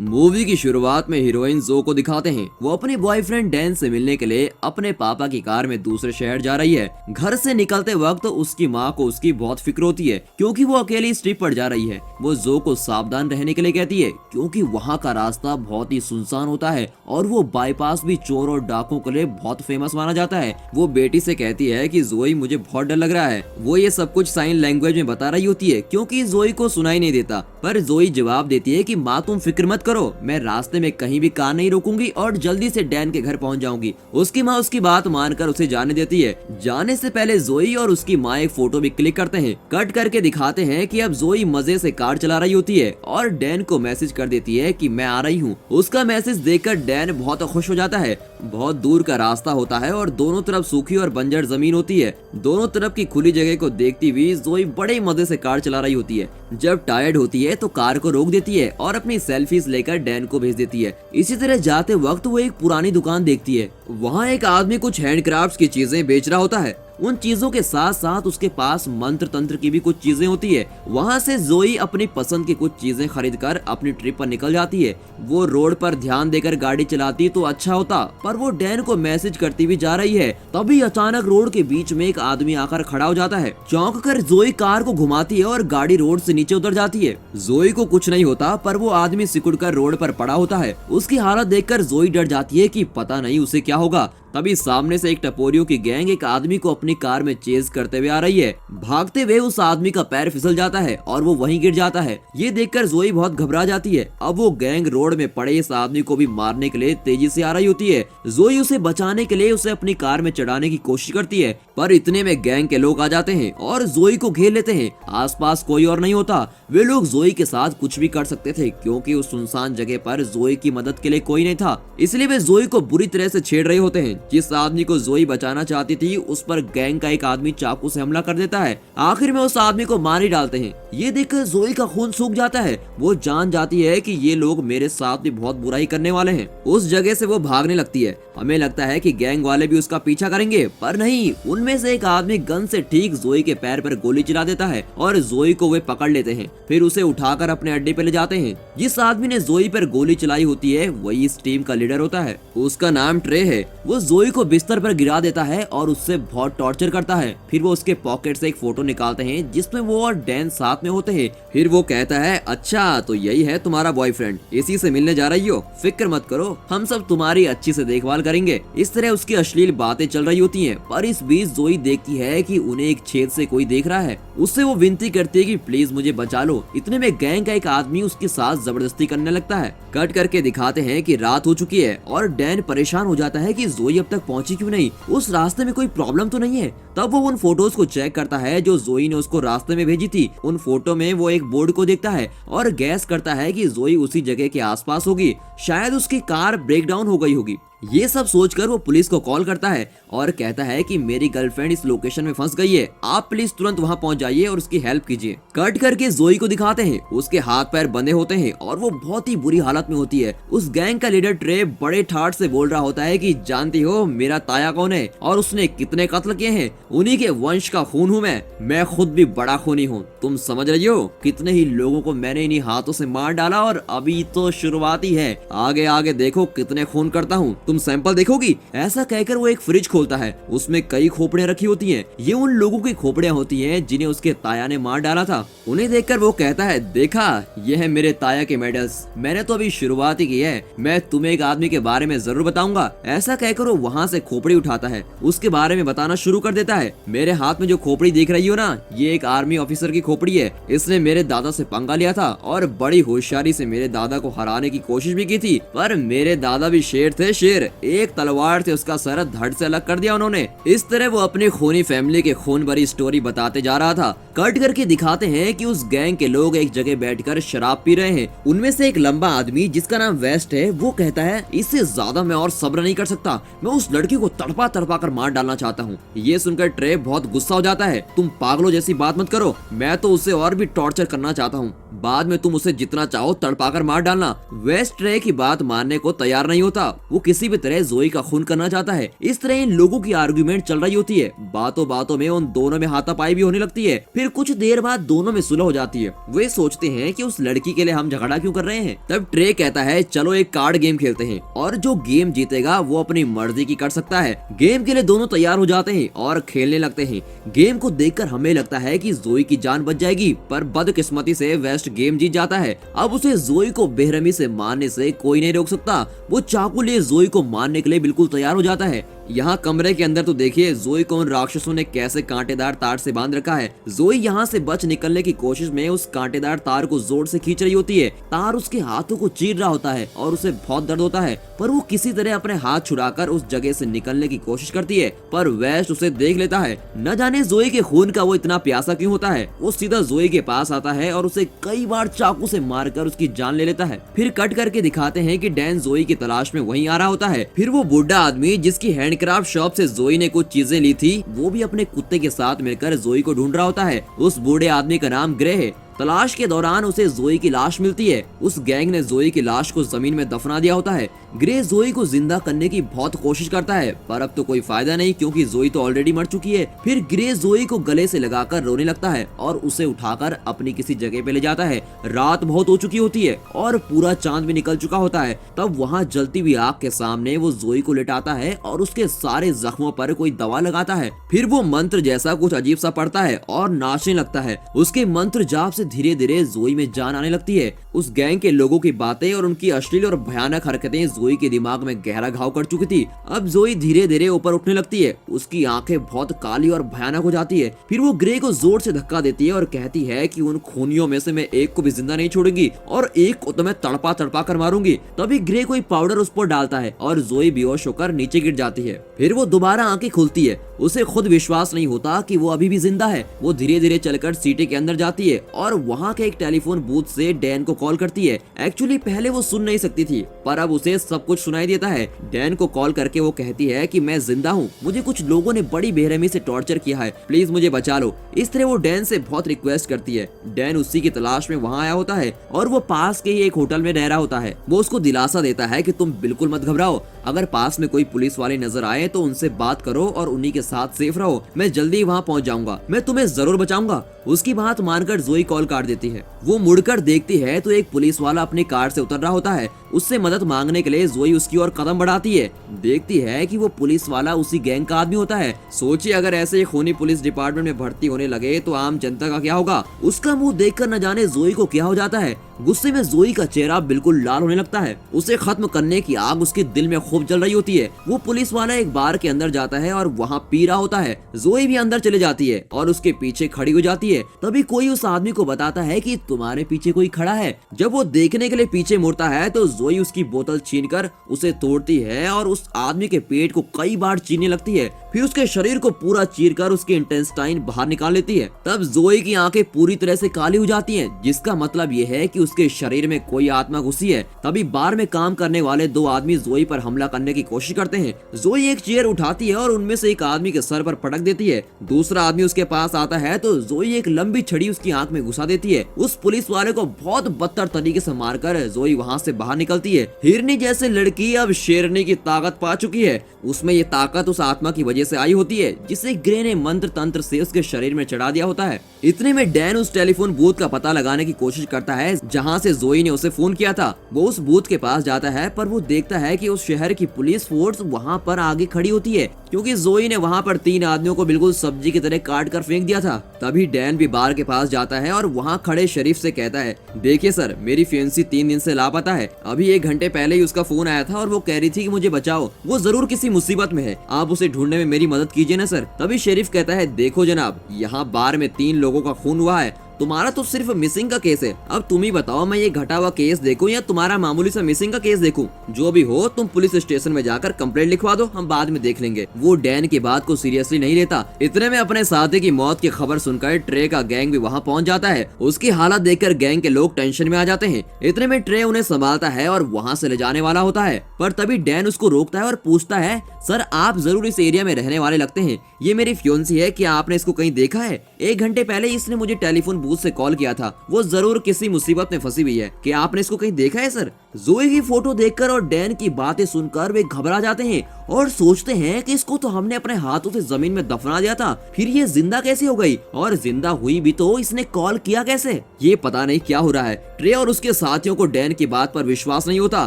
Movie की शुरुआत में हीरोइन जो को दिखाते हैं। वो अपने बॉयफ्रेंड डैन से मिलने के लिए अपने पापा की कार में दूसरे शहर जा रही है। घर से निकलते वक्त उसकी माँ को उसकी बहुत फिक्र होती है क्योंकि वो अकेली इस ट्रिप पर जा रही है। वो जो को सावधान रहने के लिए कहती है क्योंकि वहाँ का रास्ता बहुत ही सुनसान होता है और वो बाईपास भी चोर और डाकुओं के लिए बहुत फेमस माना जाता है। वो बेटी से कहती है कि जोई मुझे बहुत डर लग रहा है। वो ये सब कुछ साइन लैंग्वेज में बता रही होती है क्योंकि जोई को सुनाई नहीं देता, पर जोई जवाब देती है कि माँ तुम फिक्र मत करो, मैं रास्ते में कहीं भी कार नहीं रोकूंगी और जल्दी से डैन के घर पहुंच जाऊंगी। उसकी माँ उसकी बात मानकर उसे जाने देती है। जाने से पहले जोई और उसकी माँ एक फोटो भी क्लिक करते हैं। कट करके दिखाते हैं कि अब जोई मजे से कार चला रही होती है और डैन को मैसेज कर देती है कि मैं आ रही हूँ। उसका मैसेज देखकर डैन बहुत खुश हो जाता है। बहुत दूर का रास्ता होता है और दोनों तरफ सूखी और बंजर जमीन होती है। दोनों तरफ की खुली जगह को देखती हुई जोई बड़े मजे से कार चला रही होती है। जब टायर्ड होती है तो कार को रोक देती है और अपनी सेल्फीज लेकर डैन को भेज देती है। इसी तरह जाते वक्त वो एक पुरानी दुकान देखती है। वहाँ एक आदमी कुछ हैंडक्राफ्ट्स की चीजें बेच रहा होता है। उन चीजों के साथ साथ उसके पास मंत्र तंत्र की भी कुछ चीजें होती है। वहाँ से जोई अपनी पसंद की कुछ चीजें खरीद कर अपनी ट्रिप पर निकल जाती है। वो रोड पर ध्यान देकर गाड़ी चलाती तो अच्छा होता, पर वो डैन को मैसेज करती भी जा रही है। तभी अचानक रोड के बीच में एक आदमी आकर खड़ा हो जाता है। चौंक कर जोई कार को घुमाती है और गाड़ी रोड से नीचे उतर जाती है। जोई को कुछ नहीं होता, पर वो आदमी सिकुड़ कर रोड पर पड़ा होता है। उसकी हालत देखकर जोई डर जाती है कि पता नहीं उसे क्या होगा। तभी सामने से एक टपोरियों की गैंग एक आदमी को अपनी कार में चेज करते हुए आ रही है। भागते हुए उस आदमी का पैर फिसल जाता है और वो वहीं गिर जाता है। ये देखकर जोई बहुत घबरा जाती है। अब वो गैंग रोड में पड़े इस आदमी को भी मारने के लिए तेजी से आ रही होती है। जोई उसे बचाने के लिए उसे अपनी कार में चढ़ाने की कोशिश करती है, पर इतने में गैंग के लोग आ जाते हैं और जोई को घेर लेते हैं। आसपास कोई और नहीं होता। वे लोग जोई के साथ कुछ भी कर सकते थे क्योंकि उस सुनसान जगह पर जोई की मदद के लिए कोई नहीं था। इसलिए वे जोई को बुरी तरह से छेड़ रहे होते हैं। जिस आदमी को जोई बचाना चाहती थी उस पर गैंग का एक आदमी चाकू से हमला कर देता है। आखिर में उस आदमी को मार ही डालते हैं। ये देखकर जोई का खून सूख जाता है। वो जान जाती है कि ये लोग मेरे साथ भी बहुत बुराई करने वाले हैं। उस जगह से वो भागने लगती है। हमें लगता है कि गैंग वाले भी उसका पीछा करेंगे, पर नहीं। उनमें से एक आदमी गन से ठीक जोई के पैर पर गोली चला देता है और जोई को वे पकड़ लेते हैं। फिर उसे उठाकर अपने अड्डे पे ले जाते हैं। जिस आदमी ने जोई पर गोली चलाई होती है वही इस टीम का लीडर होता है। उसका नाम ट्रे है। वो जोई को बिस्तर पर गिरा देता है और उससे बहुत टॉर्चर करता है। फिर वो उसके पॉकेट से एक फोटो निकालते हैं जिसमें वो और डैन साथ में होते हैं। फिर वो कहता है, अच्छा तो यही है तुम्हारा बॉयफ्रेंड, इसी से मिलने जा रही हो, फिक्र मत करो, हम सब तुम्हारी अच्छी से देखभाल करेंगे। इस तरह उसकी अश्लील बातें चल रही होती हैं, पर इस बीच जोई देखती है कि उन्हें एक छेद से कोई देख रहा है। उससे वो विनती करती है कि प्लीज मुझे बचा लो। इतने में गैंग का एक आदमी उसके साथ जबरदस्ती करने लगता है। कट करके दिखाते हैं कि रात हो चुकी है और डैन परेशान हो जाता है कि जोई अब तक पहुंची क्यों नहीं, उस रास्ते में कोई प्रॉब्लम तो नहीं है। तब वो उन फोटोज को चेक करता है जो जोई ने उसको रास्ते में भेजी थी। उन फोटो में वो एक बोर्ड को देखता है और गैस करता है कि जोई उसी जगह के आसपास होगी। शायद उसकी कार ब्रेक डाउन हो गई होगी। ये सब सोचकर वो पुलिस को कॉल करता है और कहता है कि मेरी गर्लफ्रेंड इस लोकेशन में फंस गई है, आप प्लीज तुरंत वहां पहुंच जाइए और उसकी हेल्प कीजिए। कट करके जोई को दिखाते हैं। उसके हाथ पैर बंधे होते हैं और वो बहुत ही बुरी हालत में होती है। उस गैंग का लीडर ट्रे बड़े ठाठ से बोल रहा होता है कि जानती हो मेरा ताया कौन है और उसने कितने कत्ल किए हैं, उन्हीं के वंश का खून हूँ मैं खुद भी बड़ा खूनी हूँ। तुम समझ रही हो कितने ही लोगों को मैंने इन्हीं हाथों से मार डाला और अभी तो शुरुआत ही है, आगे आगे देखो कितने खून करता हूँ, तुम सैंपल देखोगी। ऐसा कहकर वो एक फ्रिज खोलता है। उसमें कई खोपड़ियां रखी होती हैं। ये उन लोगों की खोपड़ियां होती हैं जिन्हें उसके ताया ने मार डाला था। उन्हें देखकर वो कहता है, देखा ये है मेरे ताया के मेडल्स, मैंने तो अभी शुरुआत ही की है, मैं तुम्हें एक आदमी के बारे में जरूर बताऊंगा। ऐसा कहकर वो वहाँ से खोपड़ी उठाता है, उसके बारे में बताना शुरू कर देता है। मेरे हाथ में जो खोपड़ी देख रही हो ना, ये एक आर्मी ऑफिसर की खोपड़ी है। इसने मेरे दादा से पंगा लिया था और बड़ी होशियारी से मेरे दादा को हराने की कोशिश भी की थी, पर मेरे दादा भी शेर थे, शेर। एक तलवार से उसका सर धड़ से अलग कर दिया उन्होंने। इस तरह वो अपनी खूनी फैमिली के खून भरी स्टोरी बताते जा रहा था। कट करके दिखाते हैं कि उस गैंग के लोग एक जगह बैठकर शराब पी रहे हैं। उनमें से एक लंबा आदमी जिसका नाम वेस्ट है वो कहता है, इससे ज्यादा मैं और सब्र नहीं कर सकता, मैं उस लड़की को तड़पा तड़पा कर मार डालना चाहता हूँ। ये सुनकर ट्रे बहुत गुस्सा हो जाता है, तुम पागलों जैसी बात मत करो, मैं तो उसे और भी टॉर्चर करना चाहता हूँ। बाद में तुम उसे जितना चाहो तड़पाकर मार डालना। वेस्ट ट्रे की बात मानने को तैयार नहीं होता, वो किसी भी तरह जोई का खून करना चाहता है। इस तरह इन लोगों की आर्गुमेंट चल रही होती है। बातों बातों में उन दोनों में हाथापाई भी होने लगती है। फिर कुछ देर बाद दोनों में सुलह हो जाती है। वे सोचते हैं कि उस लड़की के लिए हम झगड़ा क्यों कर रहे हैं। तब ट्रे कहता है चलो एक कार्ड गेम खेलते हैं और जो गेम जीतेगा वो अपनी मर्जी की कर सकता है। गेम के लिए दोनों तैयार हो जाते हैं और खेलने लगते हैं। गेम को देखकर हमें लगता है कि जोई की जान बच जाएगी, पर बदकिस्मती से वेस्ट गेम जीत जाता है। अब उसे जोई को बेरहमी से मारने से कोई नहीं रोक सकता। वो चाकू लिए जोई को मारने के लिए बिल्कुल तैयार हो जाता है। यहाँ कमरे के अंदर तो देखिए जोई को उन राक्षसों ने कैसे कांटेदार तार से बांध रखा है। जोई यहाँ से बच निकलने की कोशिश में उस कांटेदार तार को जोर से खींच रही होती है। तार उसके हाथों को चीर रहा होता है और उसे बहुत दर्द होता है, पर वो किसी तरह अपने हाथ छुड़ाकर उस जगह से निकलने की कोशिश करती है। पर वेस्ट उसे देख लेता है। न जाने जोई के खून का वो इतना प्यासा क्यों होता है। वो सीधा जोई के पास आता है और उसे कई बार चाकू से मारकर उसकी जान ले लेता है। फिर कट करके दिखाते हैं कि डैन जोई की तलाश में वहीं आ रहा होता है। फिर वो बुढ़ा आदमी जिसकी हैंडक्राफ्ट शॉप से जोई ने कुछ चीजें ली थी, वो भी अपने कुत्ते के साथ मिलकर जोई को ढूंढ रहा होता है। उस बूढ़े आदमी का नाम ग्रे है। तलाश के दौरान उसे जोई की लाश मिलती है। उस गैंग ने जोई की लाश को जमीन में दफना दिया होता है। ग्रे जोई को जिंदा करने की बहुत कोशिश करता है, पर अब तो कोई फायदा नहीं क्योंकि जोई तो ऑलरेडी मर चुकी है। फिर ग्रे जोई को गले से लगाकर रोने लगता है और उसे उठाकर अपनी किसी जगह पे ले जाता है। रात बहुत हो चुकी होती है और पूरा चांद भी निकल चुका होता है। तब वहाँ जलती हुई आग के सामने वो जोई को लेटाता है और उसके सारे जख्मों पर कोई दवा लगाता है। फिर वो मंत्र जैसा कुछ अजीब सा पढ़ता है और नाचने लगता है। उसके मंत्र जाप से धीरे धीरे जोई में जान आने लगती है। उस गैंग के लोगों की बातें और उनकी अश्लील और भयानक हरकतें जोई के दिमाग में गहरा घाव कर चुकी थी। अब जोई धीरे धीरे ऊपर उठने लगती है। उसकी आंखें बहुत काली और भयानक हो जाती है। फिर वो ग्रे को जोर से धक्का देती है और कहती है कि उन खूनियों में से मैं एक को भी जिंदा नहीं छोड़ूंगी और एक को तो मैं तड़पा तड़पा कर मारूंगी। तभी ग्रे कोई पाउडर उस पर डालता है और जोई बेहोश होकर नीचे गिर जाती है। फिर वो दोबारा आंखें खुलती है। उसे खुद विश्वास नहीं होता कि वो अभी भी जिंदा है। वो धीरे धीरे चलकर सीटे के अंदर जाती है और वहाँ के एक टेलीफोन बूथ से डैन को कॉल करती है। एक्चुअली पहले वो सुन नहीं सकती थी, पर अब उसे सब कुछ सुनाई देता है। डैन को कॉल करके वो कहती है कि मैं जिंदा हूँ, मुझे कुछ लोगों ने बड़ी बेरहमी से टॉर्चर किया है, प्लीज मुझे बचा लो। इस तरह वो डैन से बहुत रिक्वेस्ट करती है। डैन उसी की तलाश में वहाँ आया होता है और वो पास के ही एक होटल में रह रहा होता है। वो उसको दिलासा देता है कि तुम बिल्कुल मत घबराओ, अगर पास में कोई पुलिस वाले नजर आए तो उनसे बात करो और उन्हीं के साथ सेफ रहो। मैं जल्दी वहाँ पहुँच जाऊंगा, मैं तुम्हें जरूर बचाऊंगा। उसकी बात मानकर जोई कॉल काट देती है। वो मुड़कर देखती है तो एक पुलिस वाला अपनी कार से उतर रहा होता है। उससे मदद मांगने के लिए जोई उसकी ओर कदम बढ़ाती है। देखती है कि वो पुलिस वाला उसी गैंग का आदमी होता है। सोचिए अगर ऐसे खूनी पुलिस डिपार्टमेंट में भर्ती होने लगे तो आम जनता का क्या होगा। उसका मुंह देखकर न जाने जोई को क्या हो जाता है। गुस्से में जोई का चेहरा बिल्कुल लाल होने लगता है। उसे खत्म करने की आग उसके दिल में खूब जल रही होती है। वो पुलिस वाला एक बार के अंदर जाता है और वहाँ पी रहा होता है। जोई भी अंदर चले जाती है और उसके पीछे खड़ी हो जाती है। तभी कोई उस आदमी को बताता है कि तुम्हारे पीछे कोई खड़ा है। जब वो देखने के लिए पीछे मुड़ता है तो जोई उसकी बोतल छीनकर उसे तोड़ती है और उस आदमी के पेट को कई बार चीरने लगती है। फिर उसके शरीर को पूरा चीरकर उसके इंटेस्टाइन बाहर निकाल लेती है। तब जोई की आंखें पूरी तरह से काली हो जाती हैं, जिसका मतलब ये है कि उसके शरीर में कोई आत्मा घुसी है। तभी बार में काम करने वाले दो आदमी जोई पर हमला करने की कोशिश करते हैं। जोई एक चेयर उठाती है और उनमें से एक आदमी के सर पर पटक देती है। दूसरा आदमी उसके पास आता है तो जोई एक लंबी छड़ी उसकी आंख में घुसा देती है। उस पुलिस वाले को बहुत बदतर तरीके से मारकर जोई वहाँ से बाहर निकलती है। हिरनी जैसे लड़की अब शेरनी की ताकत पा चुकी है। उसमें ये ताकत उस आत्मा की वजह से आई होती है जिसे ग्रे ने मंत्र तंत्र से उसके शरीर में चढ़ा दिया होता है। इतने में डैन उस टेलीफोन बूथ का पता लगाने की कोशिश करता है जहाँ से जोई ने उसे फोन किया था। वो उस बूथ के पास जाता है पर वो देखता है कि उस शहर की पुलिस फोर्स वहाँ पर आगे खड़ी होती है, क्योंकि जोई ने वहाँ पर 3 आदमियों को बिल्कुल सब्जी की तरह काट कर फेंक दिया था। तभी डैन भी बार के पास जाता है और वहाँ खड़े शरीफ से कहता है, देखिए सर, मेरी फियांसी 3 दिन से लापता है। अभी 1 घंटे पहले ही उसका फोन आया था और वो कह रही थी कि मुझे बचाओ, वो जरूर किसी मुसीबत में है, आप उसे ढूंढने में मेरी मदद कीजिए ना सर। तभी शरीफ कहता है, देखो जनाब, यहाँ बार में 3 लोगों का खून हुआ है, तुम्हारा तो सिर्फ मिसिंग का केस है। अब तुम ही बताओ, मैं ये घटा हुआ केस देखूं या तुम्हारा मामूली सा मिसिंग का केस देखूं? जो भी हो, तुम पुलिस स्टेशन में जाकर कंप्लेंट लिखवा दो, हम बाद में देख लेंगे। वो डैन की बात को सीरियसली नहीं लेता। इतने में अपने साथी की मौत की खबर सुनकर ट्रे का गैंग भी वहाँ पहुँच जाता है। उसकी हालत देखकर गैंग के लोग टेंशन में आ जाते हैं। इतने में ट्रे उन्हें संभालता है और वहाँ से ले जाने वाला होता है, पर तभी डैन उसको रोकता है और पूछता है, सर आप जरूर इस एरिया में रहने वाले लगते हैं, ये मेरी फियांसी है, क्या आपने इसको कहीं देखा है? 1 घंटे पहले इसने मुझे टेलीफोन सबूत से कॉल किया था वो जरूर किसी मुसीबत में फंसी हुई है। क्या आपने इसको कहीं देखा है सर? जोई की फोटो देखकर और डैन की बातें सुनकर वे घबरा जाते हैं और सोचते हैं कि इसको तो हमने अपने हाथों से जमीन में दफना दिया था, फिर ये जिंदा कैसे हो गई, और जिंदा हुई भी तो इसने कॉल किया कैसे? ये पता नहीं क्या हो रहा है। ट्रे और उसके साथियों को डैन की बात पर विश्वास नहीं होता,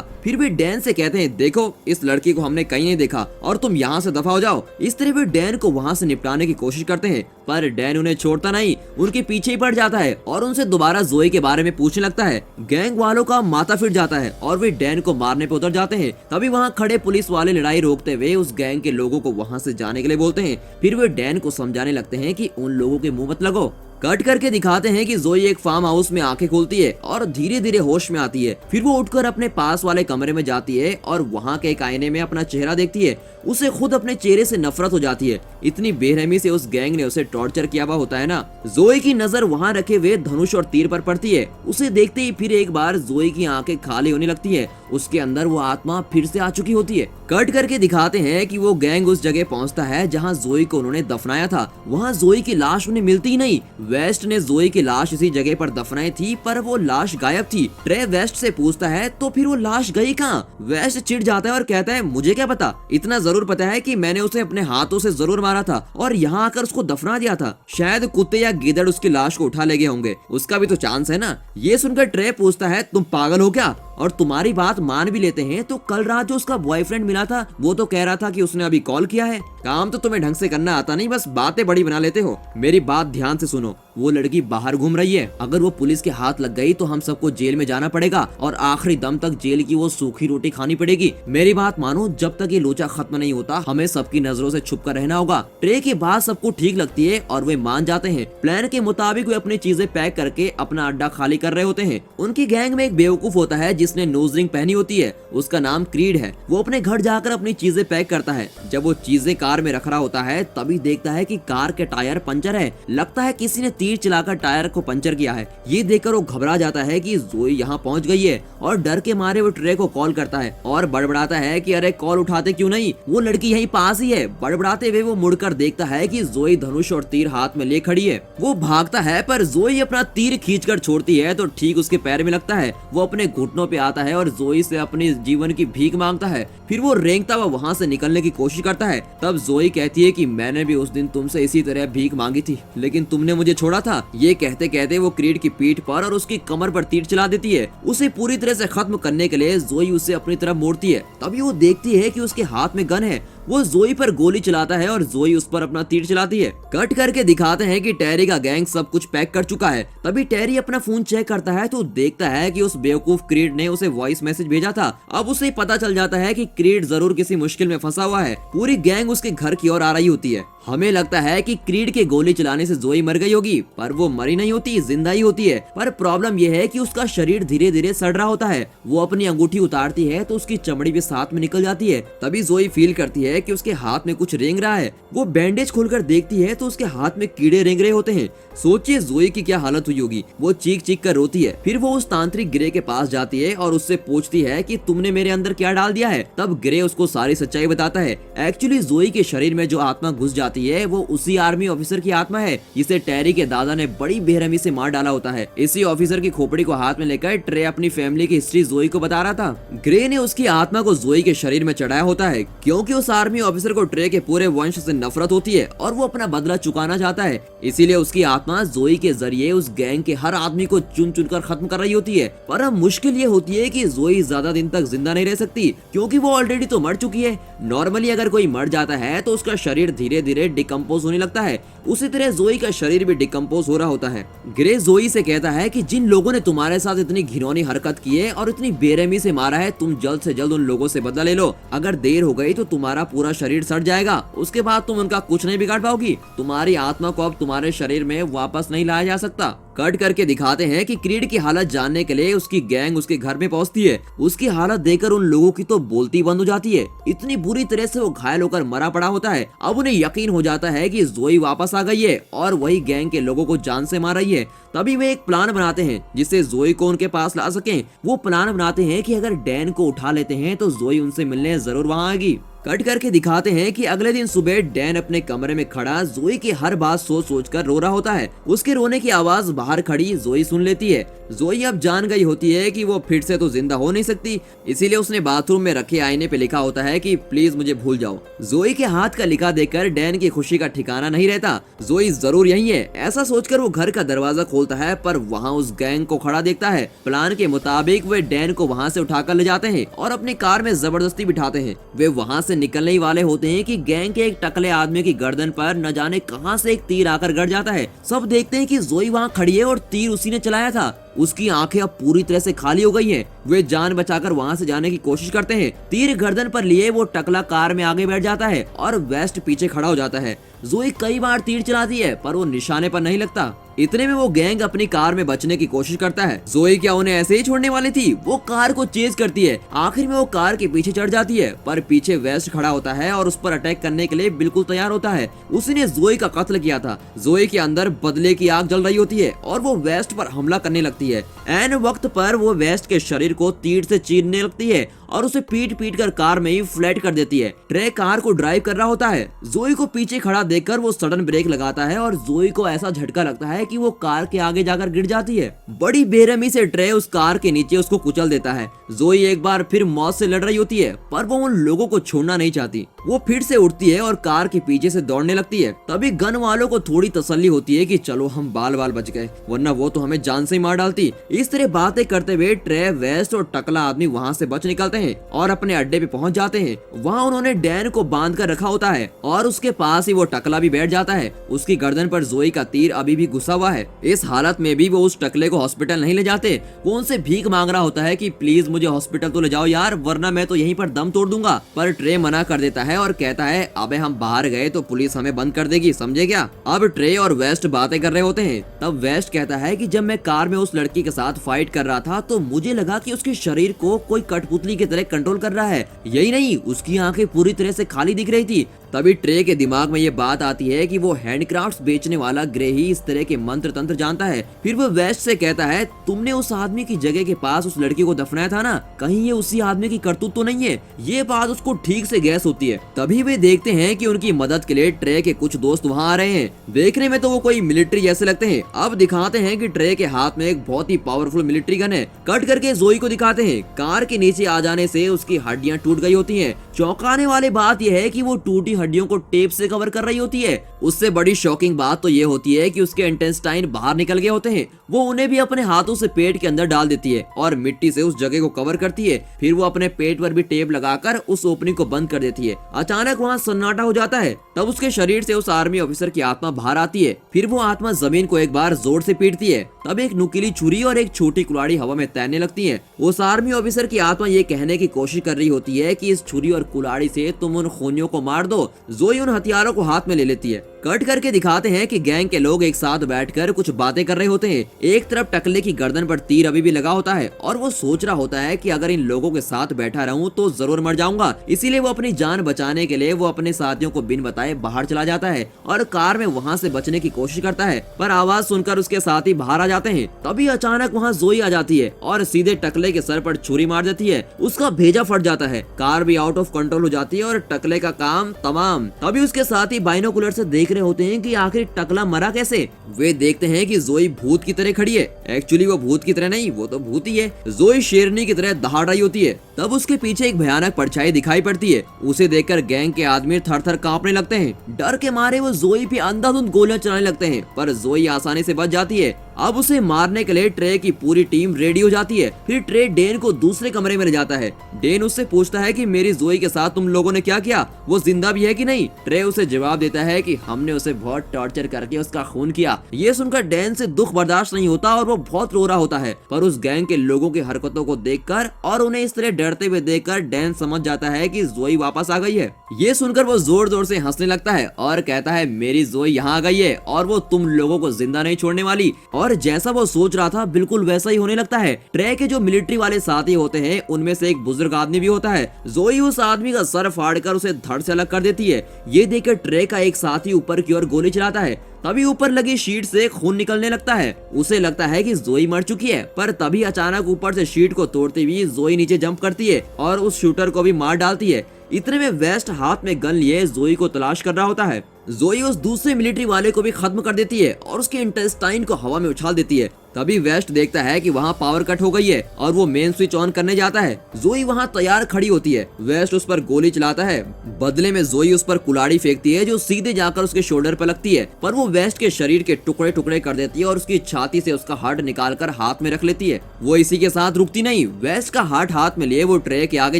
फिर भी डैन से कहते हैं देखो इस लड़की को हमने कहीं नहीं देखा और तुम यहाँ से दफा हो जाओ। इस तरह वे डैन को वहाँ से निपटाने की कोशिश करते हैं, पर डैन उन्हें छोड़ता नहीं, उनके पीछे ही पड़ जाता है और उनसे दोबारा जोई के बारे में पूछने लगता है। गैंग वालों का माथा फिर जाता है और वे डैन को मारने पे उतर जाते हैं। तभी वहाँ खड़े पुलिस वाले लड़ाई रोकते हुए उस गैंग के लोगों को वहाँ से जाने के लिए बोलते हैं। फिर वे डैन को समझाने लगते हैं कि उन लोगों के मुंह मत लगो। कट करके दिखाते हैं कि जोई एक फार्म हाउस में आंखें खोलती है और धीरे धीरे होश में आती है। फिर वो उठकर अपने पास वाले कमरे में जाती है और वहाँ के एक आईने में अपना चेहरा देखती है। उसे खुद अपने चेहरे से नफरत हो जाती है, इतनी बेरहमी से उस गैंग ने उसे टॉर्चर किया हुआ होता है ना। जोई की नजर वहाँ रखे हुए धनुष और तीर पर पड़ती है। उसे देखते ही फिर एक बार जोई की आंखें खाली होने लगती है, उसके अंदर वो आत्मा फिर से आ चुकी होती है। कट करके दिखाते हैं कि वो गैंग उस जगह पहुंचता है जहां जोई को उन्होंने दफनाया था। वहां जोई की लाश उन्हें मिलती ही नहीं। वेस्ट ने जोई की लाश इसी जगह पर दफनाई थी, पर वो लाश गायब थी। ट्रे वेस्ट से पूछता है तो फिर वो लाश गई कहाँ? वेस्ट चिढ़ जाता है और कहता है मुझे क्या पता, इतना जरूर पता है कि मैंने उसे अपने हाथों से जरूर मारा था और यहाँ आकर उसको दफना दिया था। शायद कुत्ते या गीदड़ उसकी लाश को उठा ले गए होंगे, उसका भी तो चांस है ना। ये सुनकर ट्रे पूछता है तुम पागल हो क्या? और तुम्हारी बात मान भी लेते हैं तो कल रात जो उसका बॉयफ्रेंड मिला था वो तो कह रहा था कि उसने अभी कॉल किया है। काम तो तुम्हें ढंग से करना आता नहीं, बस बातें बड़ी बना लेते हो। मेरी बात ध्यान से सुनो, वो लड़की बाहर घूम रही है, अगर वो पुलिस के हाथ लग गई तो हम सबको जेल में जाना पड़ेगा और आखिरी दम तक जेल की वो सूखी रोटी खानी पड़ेगी। मेरी बात मानो, जब तक ये लोचा खत्म नहीं होता हमें सबकी नजरों से छुप कर रहना होगा। ट्रे की बात सबको ठीक लगती है और वे मान जाते हैं। प्लान के मुताबिक वे अपनी चीजें पैक करके अपना अड्डा खाली कर रहे होते हैं। उनकी गैंग में एक बेवकूफ होता है जिसने नोज रिंग पहनी होती है, उसका नाम क्रीड है। वो अपने घर जाकर अपनी चीजें पैक करता है। जब वो चीजें कार में रख रहा होता है तभी देखता है कि कार के टायर पंचर है। लगता है किसी ने तीर चलाकर टायर को पंचर किया है। ये देखकर वो घबरा जाता है कि जोई यहाँ पहुँच गई है और डर के मारे वो ट्रे को कॉल करता है और बड़बड़ाता है कि अरे कॉल उठाते क्यों नहीं, वो लड़की यहीं पास ही है। बड़बड़ाते हुए वो मुड़कर देखता है कि जोई धनुष और तीर हाथ में ले खड़ी है। वो भागता है पर जोई अपना तीर खींचकर छोड़ती है तो ठीक उसके पैर में लगता है। वो अपने घुटनों पे आता है और जोई से अपने जीवन की भीख मांगता है। फिर वो रेंगता हुआ वहाँ से निकलने की कोशिश करता है। तब जोई कहती है कि मैंने भी उस दिन तुमसे इसी तरह भीख मांगी थी, लेकिन तुमने मुझे छोड़ा था। ये कहते कहते वो क्रीड की पीठ पर और उसकी कमर पर तीर चला देती है। उसे पूरी तरह से खत्म करने के लिए जोई उसे अपनी तरफ मोड़ती है। तभी वो देखती है कि उसके हाथ में गन है। वो जोई पर गोली चलाता है और जोई उस पर अपना तीर चलाती है। कट करके दिखाते हैं कि टेरी का गैंग सब कुछ पैक कर चुका है। तभी टेरी अपना फोन चेक करता है तो देखता है कि उस बेवकूफ क्रीड ने उसे वॉइस मैसेज भेजा था। अब उसे पता चल जाता है कि क्रीड जरूर किसी मुश्किल में फंसा हुआ है। पूरी गैंग उसके घर की ओर आ रही होती है। हमें लगता है कि क्रीड के गोली चलाने से जोई मर गई होगी, पर वो मरी नहीं होती, जिंदा ही होती है। पर प्रॉब्लम यह है कि उसका शरीर धीरे धीरे सड़ रहा होता है। वो अपनी अंगूठी उतारती है तो उसकी चमड़ी भी साथ में निकल जाती है। तभी जोई फील करती है कि उसके हाथ में कुछ रेंग रहा है। वो बैंडेज खोलकर देखती है तो उसके हाथ में कीड़े रेंग रहे होते हैं। सोचिए जोई की क्या हालत हुई होगी। वो चीख चीख कर रोती है। फिर वो उस तांत्रिक ग्रे के पास जाती है और उससे पूछती है कि तुमने मेरे अंदर क्या डाल दिया है। तब ग्रे उसको सारी सच्चाई बताता है। एक्चुअली जोई के शरीर में जो आत्मा घुस जाती है वो उसी आर्मी ऑफिसर की आत्मा है जिसे टेरी के दादा ने बड़ी बेरहमी से मार डाला होता है। इसी ऑफिसर की खोपड़ी को हाथ में लेकर ट्रे अपनी फैमिली की हिस्ट्री जोई को बता रहा था। ग्रे ने उसकी आत्मा को जोई के शरीर में चढ़ाया होता है क्योंकि उस आर्मी ऑफिसर को ट्रे के पूरे वंश से नफरत होती है और वो अपना बदला चुकाना चाहता है। इसीलिए उसकी आत्मा जोई के जरिए उस गैंग के हर आदमी को चुन चुन कर खत्म कर रही होती है। पर अब मुश्किल ये होती है कि जोई ज्यादा दिन तक जिंदा नहीं रह सकती क्योंकि वो ऑलरेडी तो मर चुकी है। नॉर्मली अगर कोई मर जाता है तो उसका शरीर धीरे धीरे डिकम्पोज होने लगता है, उसी तरह जोई का शरीर भी डिकम्पोज हो रहा होता है। ग्रे जोई से कहता है कि जिन लोगों ने तुम्हारे साथ इतनी घिनौनी हरकत की है और इतनी बेरहमी से मारा है, तुम जल्द से जल्द उन लोगों से बदला ले लो। अगर देर हो गई तो तुम्हारा पूरा शरीर सड़ जाएगा, उसके बाद तुम उनका कुछ नहीं बिगाड़ पाओगी। तुम्हारी आत्मा को अब तुम्हारे शरीर में वापस नहीं लाया जा सकता। कट करके दिखाते हैं कि क्रीड की हालत जानने के लिए उसकी गैंग उसके घर में पहुंचती है। उसकी हालत देखकर उन लोगों की तो बोलती बंद हो जाती है। इतनी बुरी तरह से वो घायल होकर मरा पड़ा होता है। अब उन्हें यकीन हो जाता है कि जोई वापस आ गई है और वही गैंग के लोगों को जान से मार रही है। तभी वे एक प्लान बनाते हैं जिससे जोई को उनके पास ला सकें। वो प्लान बनाते हैं कि अगर डैन को उठा लेते हैं तो जोई उनसे मिलने जरूर वहाँ आएगी। कट करके दिखाते हैं कि अगले दिन सुबह डैन अपने कमरे में खड़ा जोई की हर बात सोच सोच कर रो रहा होता है। उसके रोने की आवाज बाहर खड़ी जोई सुन लेती है। जोई अब जान गई होती है कि वो फिर से तो जिंदा हो नहीं सकती, इसीलिए उसने बाथरूम में रखे आईने पे लिखा होता है कि प्लीज मुझे भूल जाओ। जोई के हाथ का लिखा देखकर डैन की खुशी का ठिकाना नहीं रहता। जोई जरूर यही है ऐसा सोचकर वो घर का दरवाजा खोलता है, पर वहाँ उस गैंग को खड़ा देखता है। प्लान के मुताबिक वे डैन को वहाँ से उठाकर ले जाते हैं और अपनी कार में जबरदस्ती बिठाते हैं। वे वहाँ से निकलने ही वाले होते हैं कि गैंग के एक टकले आदमी की गर्दन पर न जाने कहां से एक तीर आकर गड़ जाता है। सब देखते हैं कि जोई वहाँ खड़ी है और तीर उसी ने चलाया था। उसकी आंखें अब पूरी तरह से खाली हो गई हैं। वे जान बचाकर वहां से जाने की कोशिश करते हैं। तीर गर्दन पर लिए वो टकला कार में आगे बैठ जाता है और वेस्ट पीछे खड़ा हो जाता है। जोई कई बार तीर चलाती है पर वो निशाने पर नहीं लगता। इतने में वो गैंग अपनी कार में बचने की कोशिश करता है। जोई क्या उन्हें ऐसे ही छोड़ने वाली थी? वो कार को चेज करती है। आखिर में वो कार के पीछे चढ़ जाती है, पर पीछे वेस्ट खड़ा होता है और उस पर अटैक करने के लिए बिल्कुल तैयार होता है। उसने जोई का कत्ल किया था। जोई के अंदर बदले की आग जल रही होती है और वो वेस्ट पर हमला करने लगती है। ऐन वक्त पर वो वेस्ट के शरीर को तीर से चीरने लगती है और उसे पीट पीट कर कार में ही फ्लैट कर देती है। ट्रे कार को ड्राइव कर रहा होता है। जोई को पीछे खड़ा देखकर वो सडन ब्रेक लगाता है और जोई को ऐसा झटका लगता है कि वो कार के आगे जाकर गिर जाती है। बड़ी बेरहमी से ट्रे उस कार के नीचे उसको कुचल देता है। जोई एक बार फिर मौत से लड़ रही होती है, पर वो उन लोगों को छोड़ना नहीं चाहती। वो फिर से उठती है और कार के पीछे से दौड़ने लगती है। तभी गन वालों को थोड़ी तसल्ली होती है कि चलो हम बाल बाल बच गए, वरना वो तो हमें जान से ही मार डालती। इस तरह बातें करते हुए ट्रे, वेस्ट और टकला आदमी वहाँ से बच निकलते हैं और अपने अड्डे पे पहुंच जाते हैं। वहाँ उन्होंने डैन को बांध कर रखा होता है और उसके पास ही वो टकला भी बैठ जाता है। उसकी गर्दन पर जोई का तीर अभी भी घुसा हुआ है। इस हालत में भी वो उस टकले को हॉस्पिटल नहीं ले जाते। वो उनसे भीख मांग रहा होता है कि प्लीज मुझे हॉस्पिटल तो ले जाओ यार, वरना मैं तो यहीं पर दम तोड़ दूंगा। पर ट्रे मना कर देता है और कहता है अबे हम बाहर गए तो पुलिस हमें बंद कर देगी, समझे क्या? अब ट्रे और वेस्ट बातें कर रहे होते हैं। तब वेस्ट कहता है कि जब मैं कार में उस लड़की के साथ फाइट कर रहा था तो मुझे लगा कि उसके शरीर को कोई कठपुतली की तरह कंट्रोल कर रहा है। यही नहीं, उसकी आंखें पूरी तरह से खाली दिख रही थी। तभी ट्रे के दिमाग में ये बात आती है कि वो हैंडक्राफ्ट्स बेचने वाला ग्रे ही इस तरह के मंत्र तंत्र जानता है। फिर वो वेस्ट से कहता है तुमने उस आदमी की जगह के पास उस लड़की को दफनाया था ना, कहीं ये उसी आदमी की करतूत तो नहीं है? ये बात उसको ठीक से गैस होती है। तभी वे देखते हैं कि उनकी मदद के लिए ट्रे के कुछ दोस्त वहाँ आ रहे हैं। देखने में तो वो कोई मिलिट्री जैसे लगते हैं। अब दिखाते हैं कि ट्रे के हाथ में एक बहुत ही पावरफुल मिलिट्री गन है। कट करके जोई को दिखाते हैं। कार के नीचे आ जाने से उसकी हड्डियां टूट गई होती हैं। चौंकाने वाली बात यह है कि वो टूटी हड्डियों को टेप से कवर कर रही होती है। उससे बड़ी शॉकिंग बात तो ये होती है कि उसके इंटेस्टाइन बाहर निकल गए होते हैं। वो उन्हें भी अपने हाथों से पेट के अंदर डाल देती है और मिट्टी से उस जगह को कवर करती है। फिर वो अपने पेट पर भी टेप लगाकर उस ओपनिंग को बंद कर देती है। अचानक वहाँ सन्नाटा हो जाता है। तब उसके शरीर से उस आर्मी ऑफिसर की आत्मा बाहर आती है। फिर वो आत्मा जमीन को एक बार जोर से पीटती है। तब एक नुकीली छुरी और एक छोटी कुल्हाड़ी हवा में तैरने लगती है। उस आर्मी ऑफिसर की आत्मा ये कहने की कोशिश कर रही होती है कि इस छुरी और कुल्हाड़ी से तुम उन खूनियों को मार दो। जोई उन हथियारों को हाथ में ले लेती है। कट करके दिखाते हैं कि गैंग के लोग एक साथ बैठकर कुछ बातें कर रहे होते हैं। एक तरफ टकले की गर्दन पर तीर अभी भी लगा होता है और वो सोच रहा होता है कि अगर इन लोगों के साथ बैठा रहूं तो जरूर मर जाऊंगा। इसीलिए वो अपनी जान बचाने के लिए वो अपने साथियों को बिन बताए बाहर चला जाता है और कार में वहाँ से बचने की कोशिश करता है, पर आवाज सुनकर उसके साथी बाहर आ जाते हैं। तभी अचानक वहाँ जोई आ जाती है और सीधे टकले के सर पर छुरी मार देती है। उसका भेजा फट जाता है। कार भी आउट ऑफ कंट्रोल हो जाती है और टकले का काम तमाम। तभी उसके साथी बाइनोकुलर से देख रहे होते हैं कि आखिर टकला मरा कैसे। वे देखते हैं कि जोई भूत की तरह खड़ी है। एक्चुअली वो भूत की तरह नहीं, वो तो भूत ही है। जोई शेरनी की तरह दहाड़ रही होती है। तब उसके पीछे एक भयानक परछाई दिखाई पड़ती है। उसे देखकर गैंग के आदमी थर थर कांपने लगते हैं। डर के मारे वो जोई पे अंधाधुंध गोलियां चलाने लगते हैं, पर जोई आसानी से बच जाती है। अब उसे मारने के लिए ट्रे की पूरी टीम रेडी हो जाती है। फिर ट्रे डेन को दूसरे कमरे में ले जाता है। डेन उससे पूछता है कि मेरी जोई के साथ तुम लोगों ने क्या किया, वो जिंदा भी है कि नहीं? ट्रे उसे जवाब देता है कि हमने उसे बहुत टॉर्चर करके उसका खून किया। ये सुनकर डेन से दुख बर्दाश्त नहीं होता और वो बहुत रो रहा होता है। पर उस गैंग के लोगों की हरकतों को देखकर और उन्हें इस तरह डरते हुए देखकर डेन समझ जाता है कि जोई वापस आ गई है। ये सुनकर वो जोर जोर से हंसने लगता है और कहता है मेरी जोई यहाँ आ गई है और वो तुम लोगों को जिंदा नहीं छोड़ने वाली। और जैसा वो सोच रहा था बिल्कुल वैसा ही होने लगता है। ट्रे के जो मिलिट्री वाले साथी होते हैं उनमें से एक बुजुर्ग आदमी भी होता है। जोई उस आदमी का सर फाड़कर उसे धड़ से अलग कर देती है। ये देखकर ट्रे का एक साथी ऊपर की ओर गोली चलाता है। तभी ऊपर लगी शीट से खून निकलने लगता है। उसे लगता है कि जोई मर चुकी है, पर तभी अचानक ऊपर से शीट को तोड़ते हुए जोई नीचे जंप करती है और उस शूटर को भी मार डालती है। इतने में वेस्ट हाथ में गन लिए जोई को तलाश कर रहा होता है। जोई उस दूसरे मिलिट्री वाले को भी खत्म कर देती है और उसके इंटेस्टाइन को हवा में उछाल देती है। तभी वेस्ट देखता है कि वहाँ पावर कट हो गई है और वो मेन स्विच ऑन करने जाता है। जोई वहाँ तैयार खड़ी होती है। वेस्ट उस पर गोली चलाता है। बदले में जोई उस पर कुल्हाड़ी फेंकती है जो सीधे जाकर उसके शोल्डर पर लगती है, पर वो वेस्ट के शरीर के टुकड़े टुकड़े कर देती है और उसकी छाती से उसका हार्ट निकालकर हाथ में रख लेती है। वो इसी के साथ रुकती नहीं, वेस्ट का हार्ट हाथ में लिए वो ट्रे के आगे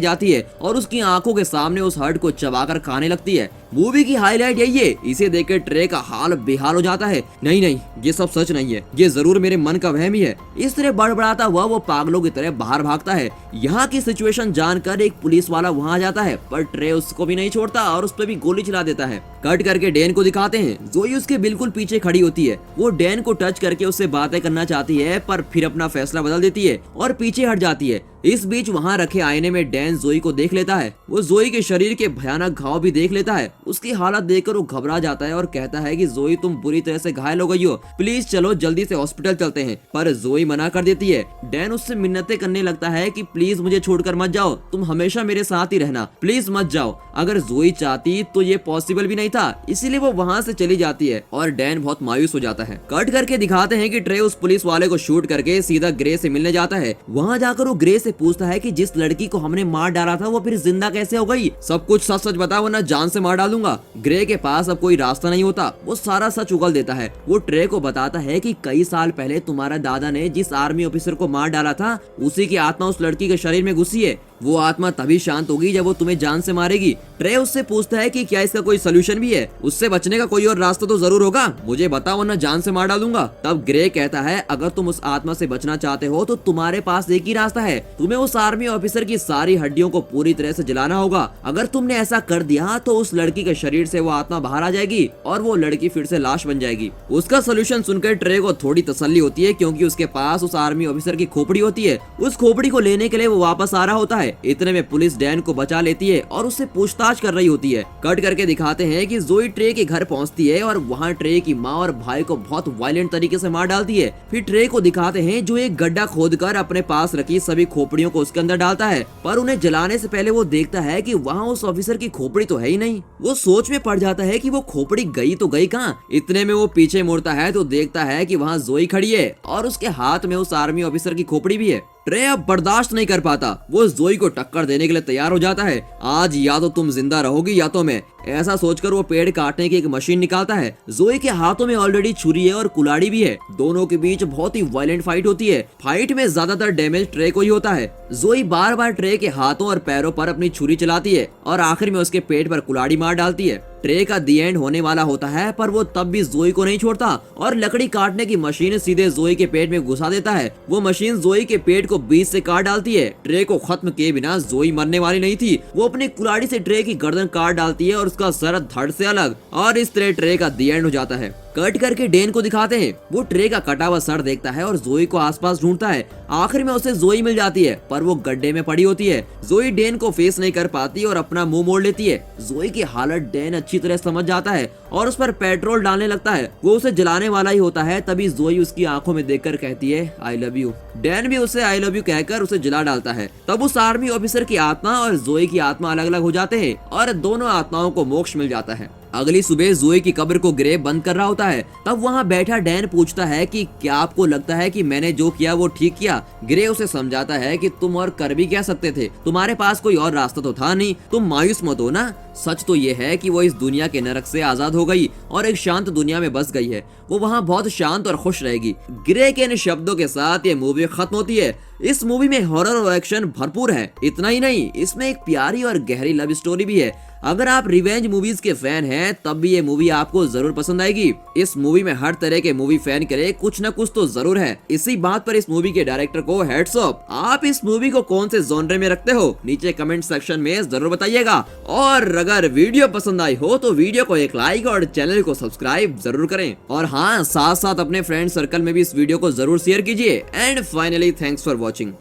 जाती है और उसकी आंखों के सामने उस हार्ट को चबाकर खाने लगती है। मूवी की हाईलाइट यही है। इसे देखकर ट्रे का हाल बेहाल हो जाता है। नहीं नहीं, ये सब सच नहीं है, ये जरूर मेरे मन का वहम ही है। इस तरह बड़बड़ाता हुआ वो पागलों की तरह बाहर भागता है। यहाँ की सिचुएशन जानकर एक पुलिस वाला वहाँ आ जाता है, पर ट्रे उसको भी नहीं छोड़ता और उस पर भी गोली चला देता है। कट करके डैन को दिखाते हैं। जोई उसके बिल्कुल पीछे खड़ी होती है। वो डैन को टच करके उससे बातें करना चाहती है, पर फिर अपना फैसला बदल देती है और पीछे हट जाती है। इस बीच वहाँ रखे आईने में डैन जोई को देख लेता है। वो जोई के शरीर के भयानक घाव भी देख लेता है। उसकी हालत देखकर वो घबरा जाता है और कहता है कि जोई तुम बुरी तरह से घायल हो गई हो, प्लीज चलो जल्दी से हॉस्पिटल चलते हैं। पर जोई मना कर देती है। डैन उससे मिन्नतें करने लगता है कि प्लीज मुझे छोड़कर मत जाओ, तुम हमेशा मेरे साथ ही रहना, प्लीज मत जाओ। अगर जोई चाहती तो ये पॉसिबल भी नहीं था, इसीलिए वो वहाँ से चली जाती है और डैन बहुत मायूस हो जाता है। कट करके दिखाते हैं कि ट्रे उस पुलिस वाले को शूट करके सीधा ग्रे से मिलने जाता है। वहाँ जाकर वो ग्रे से पूछता है कि जिस लड़की को हमने मार डाला था वो फिर जिंदा कैसे हो गई, सब कुछ सच सच बता वरना जान से मार डालूंगा। ग्रे के पास अब कोई रास्ता नहीं होता, वो सारा सच उगल देता है। वो ट्रे को बताता है कि कई साल पहले तुम्हारा दादा ने जिस आर्मी ऑफिसर को मार डाला था उसी की आत्मा उस लड़की के शरीर में घुसी है। वो आत्मा तभी शांत होगी जब वो तुम्हें जान से मारेगी। ट्रे उससे पूछता है कि क्या इसका कोई सोल्यूशन भी है, उससे बचने का कोई और रास्ता तो जरूर होगा, मुझे बताओ वरना जान से मार डालूंगा। तब ग्रे कहता है अगर तुम उस आत्मा से बचना चाहते हो तो तुम्हारे पास एक ही रास्ता है, तुम्हें उस आर्मी ऑफिसर की सारी हड्डियों को पूरी तरह से जलाना होगा। अगर तुमने ऐसा कर दिया तो उस लड़की के शरीर से वो आत्मा बाहर आ जाएगी और वो लड़की फिर से लाश बन जाएगी। उसका सोल्यूशन सुनकर ट्रे को थोड़ी तसल्ली होती है, क्योंकि उसके पास उस आर्मी ऑफिसर की खोपड़ी होती है। उस खोपड़ी को लेने के लिए वो वापस आ रहा होता है। इतने में पुलिस डैन को बचा लेती है और उससे पूछताछ कर रही होती है। कट करके दिखाते हैं कि जोई ट्रे के घर पहुंचती है और वहां ट्रे की माँ और भाई को बहुत वायलेंट तरीके से मार डालती है। फिर ट्रे को दिखाते हैं जो एक गड्ढा खोदकर अपने पास रखी सभी खोपड़ियों को उसके अंदर डालता है, पर उन्हें जलाने से पहले वो देखता है कि वहाँ उस ऑफिसर की खोपड़ी तो है ही नहीं। वो सोच में पड़ जाता है कि वो खोपड़ी गई तो गई कहाँ। इतने में वो पीछे मुड़ता है तो देखता है कि वहाँ जोई खड़ी है और उसके हाथ में उस आर्मी ऑफिसर की खोपड़ी भी है। ट्रे अब बर्दाश्त नहीं कर पाता, वो जोई को टक्कर देने के लिए तैयार हो जाता है। आज या तो तुम जिंदा रहोगी या तो मैं, ऐसा सोचकर वो पेड़ काटने की एक मशीन निकालता है। जोई के हाथों में ऑलरेडी छुरी है और कुल्हाड़ी भी है। दोनों के बीच बहुत ही वायलेंट फाइट होती है। फाइट में ज्यादातर डैमेज ट्रे को ही होता है। जोई बार बार ट्रे के हाथों और पैरों पर अपनी छुरी चलाती है और आखिर में उसके पेट पर कुल्हाड़ी मार डालती है। ट्रे का दी एंड होने वाला होता है, पर वो तब भी जोई को नहीं छोड़ता और लकड़ी काटने की मशीन सीधे जोई के पेट में घुसा देता है। वो मशीन जोई के पेट को बीच से काट डालती है। ट्रे को खत्म किए बिना जोई मरने वाली नहीं थी। वो अपनी कुल्हाड़ी से ट्रे की गर्दन काट डालती है और उसका सर धड़ से अलग, और इस तरह ट्रे का दी एंड हो जाता है। कट करके डैन को दिखाते हैं। वो ट्रे का कटा हुआ सर देखता है और जोई को आसपास ढूंढता है। आखिर में उसे जोई मिल जाती है, पर वो गड्ढे में पड़ी होती है। जोई डैन को फेस नहीं कर पाती और अपना मुंह मोड़ लेती है। जोई की हालत डैन अच्छी तरह समझ जाता है और उस पर पेट्रोल डालने लगता है। वो उसे जलाने वाला ही होता है, तभी जोई उसकी आंखों में देखकर कहती है आई लव यू। डैन भी उसे आई लव यू कहकर उसे जला डालता है। तब उस आर्मी ऑफिसर की आत्मा और जोई की आत्मा अलग अलग हो जाते हैं और दोनों आत्माओं को मोक्ष मिल जाता है। अगली सुबह जोई की कब्र को ग्रे बंद कर रहा होता है। तब वहाँ बैठा डैन पूछता है कि क्या आपको लगता है कि मैंने जो किया वो ठीक किया। ग्रे उसे समझाता है कि तुम और कर भी क्या सकते थे, तुम्हारे पास कोई और रास्ता तो था नहीं, तुम मायूस मत हो ना। सच तो ये है कि वो इस दुनिया के नरक से आजाद हो गई और एक शांत दुनिया में बस गई है। वो वहाँ बहुत शांत और खुश रहेगी। ग्रे के इन शब्दों के साथ ये मूवी खत्म होती है। इस मूवी में हॉरर और एक्शन भरपूर है। इतना ही नहीं, इसमें एक प्यारी और गहरी लव स्टोरी भी है। अगर आप रिवेंज मूवीज के फैन हैं तब भी ये मूवी आपको जरूर पसंद आएगी। इस मूवी में हर तरह के मूवी फैन के लिए कुछ न कुछ तो जरूर है। इसी बात पर इस मूवी के डायरेक्टर को हेड्स ऑफ। आप इस मूवी को कौन से जॉनरे में रखते हो, नीचे कमेंट सेक्शन में जरूर बताइएगा। और अगर वीडियो पसंद आई हो तो वीडियो को एक लाइक और चैनल को सब्सक्राइब जरूर करें। और हाँ, साथ साथ अपने फ्रेंड सर्कल में भी इस वीडियो को जरूर शेयर कीजिए। And finally thanks for watching.